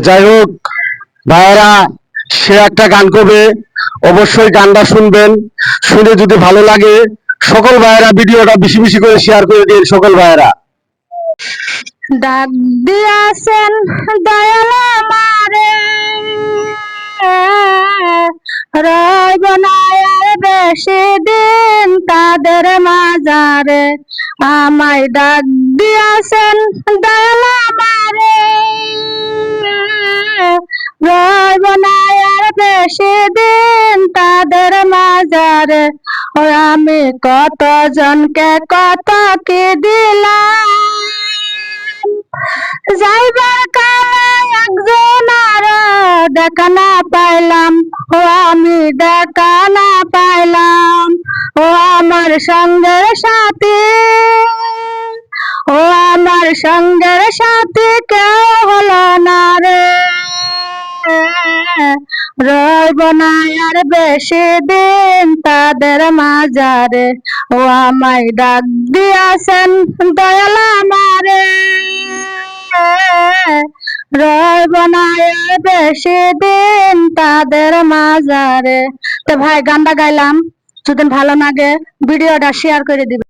যাই হোক ভাইয়েরা, সে একটা গান করবে, অবশ্যই গানটা শুনবেন। শুনে যদি ভালো লাগে সকল ভাইয়েরা ভিডিওটা বেশি বেশি করে শেয়ার করে দিন সকল ভাইয়েরা। ডাক দিয়াছেন দয়াল আমারে, রইব না আর বেশি দিন তাদের মাঝারে। আমায় ডাক দিয়াছেন দয়াল আমারে, রইব না আর বেশি দিন তাদের মাঝারে। ও আমি কত জনকে কত কি দিলাম, যাইবার কালে একজন আর দেখা না পাইলাম। ও আমি দেখা না পাইলাম। ও আমার সঙ্গের সাথী, ও আমার সঙ্গের সাথী কেউ হলো না রে। রইব না আর বেশি দিন তাদের মাঝারে। ও আমায় ডাক দিয়াছেন দয়াল আমারে, রইব না আর বেশি দিন তাদের মাঝারে। তো ভাই গানটা গাইলাম, যদি ভালো লাগে ভিডিওটা শেয়ার করে দিবেন।